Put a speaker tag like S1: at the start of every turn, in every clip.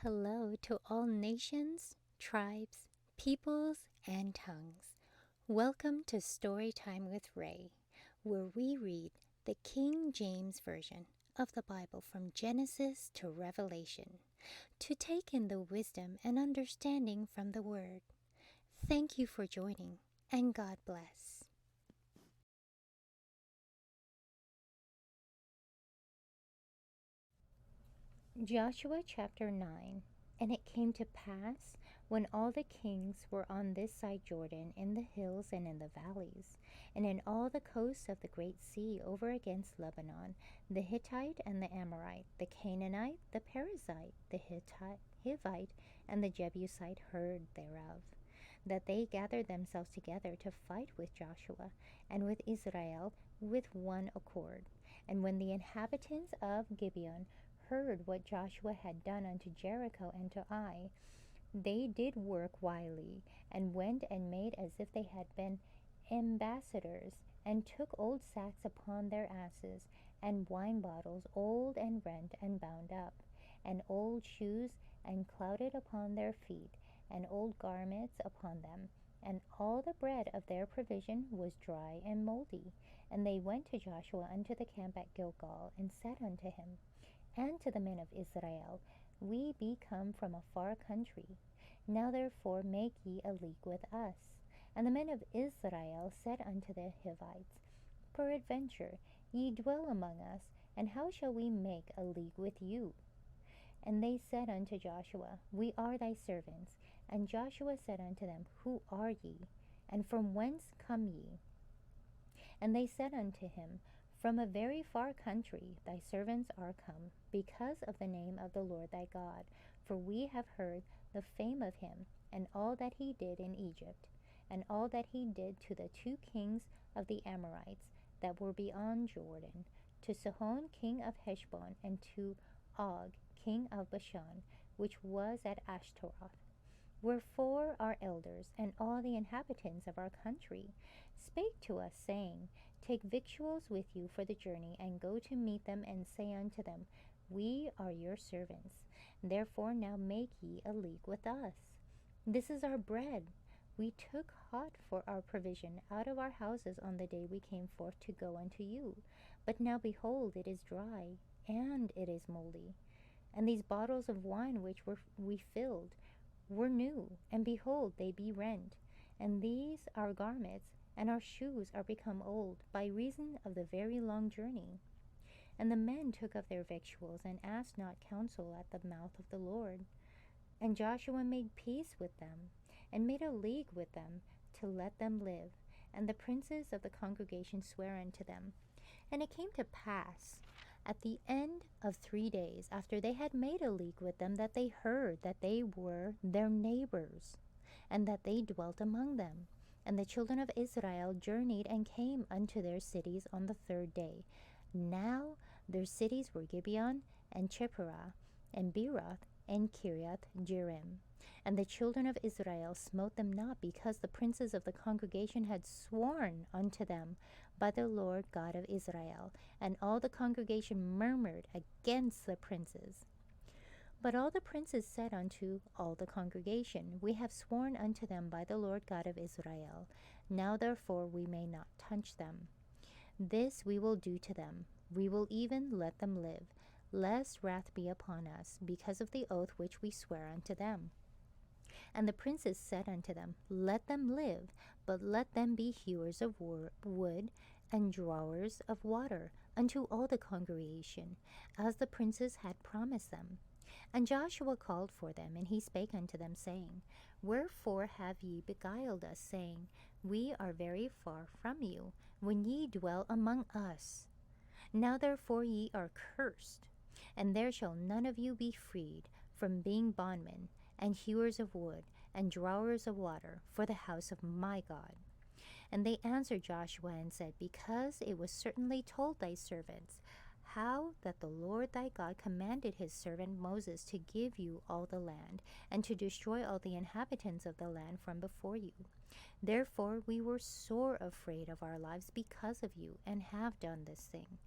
S1: Hello to all nations, tribes, peoples, and tongues. Welcome to Storytime with Ray, where we read the King James Version of the Bible from Genesis to Revelation, to take in the wisdom and understanding from the Word. Thank you for joining, and God bless. Joshua chapter 9. And it came to pass, when all the kings were on this side Jordan, in the hills and in the valleys, and in all the coasts of the great sea over against Lebanon, the Hittite and the Amorite, the Canaanite, the Perizzite, the Hivite, and the Jebusite heard thereof, that they gathered themselves together to fight with Joshua and with Israel with one accord. And when the inhabitants of Gibeon heard what Joshua had done unto Jericho and to Ai, they did work wily, and went and made as if they had been ambassadors, and took old sacks upon their asses, and wine bottles old and rent and bound up, and old shoes and clouded upon their feet, and old garments upon them. And all the bread of their provision was dry and moldy. And they went to Joshua unto the camp at Gilgal, and said unto him, and to the men of Israel, We be come from a far country. Now therefore make ye a league with us. And the men of Israel said unto the Hivites, Peradventure ye dwell among us, and how shall we make a league with you? And they said unto Joshua, We are thy servants. And Joshua said unto them, Who are ye? And from whence come ye? And they said unto him, From a very far country thy servants are come, because of the name of the Lord thy God. For we have heard the fame of him, and all that he did in Egypt, and all that he did to the two kings of the Amorites that were beyond Jordan, to Sihon king of Heshbon, and to Og king of Bashan, which was at Ashtaroth. Wherefore our elders and all the inhabitants of our country spake to us, saying, Take victuals with you for the journey, and go to meet them, and say unto them, We are your servants. Therefore now make ye a league with us. This is our bread. We took hot for our provision out of our houses on the day we came forth to go unto you. But now behold, it is dry, and it is moldy. And these bottles of wine which we filled were new, and behold, they be rent. And these our garments and our shoes are become old, by reason of the very long journey. And the men took of their victuals, and asked not counsel at the mouth of the Lord. And Joshua made peace with them, and made a league with them, to let them live. And the princes of the congregation sware unto them. And it came to pass, at the end of 3 days, after they had made a league with them, that they heard that they were their neighbors, and that they dwelt among them. And the children of Israel journeyed and came unto their cities on the 3rd day. Now their cities were Gibeon, and Chephirah, and Beeroth, and Kiriath Jearim. And the children of Israel smote them not, because the princes of the congregation had sworn unto them by the Lord God of Israel. And all the congregation murmured against the princes. But all the princes said unto all the congregation, We have sworn unto them by the Lord God of Israel. Now therefore we may not touch them. This we will do to them. We will even let them live, lest wrath be upon us, because of the oath which we swear unto them. And the princes said unto them, Let them live, but let them be hewers of wood, and drawers of water, unto all the congregation, as the princes had promised them. And Joshua called for them, and he spake unto them, saying, Wherefore have ye beguiled us, saying, We are very far from you, when ye dwell among us? Now therefore ye are cursed, and there shall none of you be freed from being bondmen, and hewers of wood, and drawers of water, for the house of my God. And they answered Joshua, and said, Because it was certainly told thy servants, how that the Lord thy God commanded his servant Moses to give you all the land, and to destroy all the inhabitants of the land from before you. Therefore we were sore afraid of our lives because of you, and have done this thing.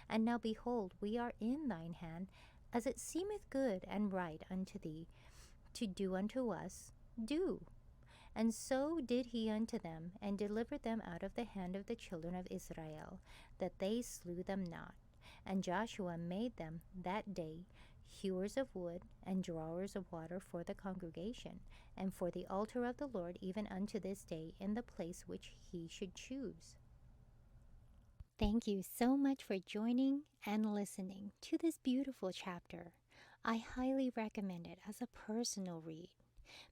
S1: And now behold, we are in thine hand, As it seemeth good and right unto thee to do unto us, do. And so did he unto them, and delivered them out of the hand of the children of Israel, that they slew them not. And Joshua made them that day hewers of wood and drawers of water for the congregation, and for the altar of the Lord, even unto this day, in the place which he should choose. Thank you so much for joining and listening to this beautiful chapter. I highly recommend it as a personal read.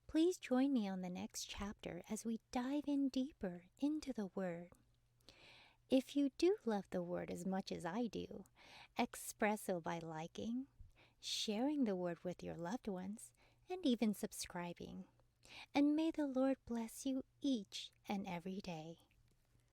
S1: Please join me on the next chapter as we dive in deeper into the Word. If you do love the Word as much as I do, express so by liking, sharing the Word with your loved ones, and even subscribing. And may the Lord bless you each and every day.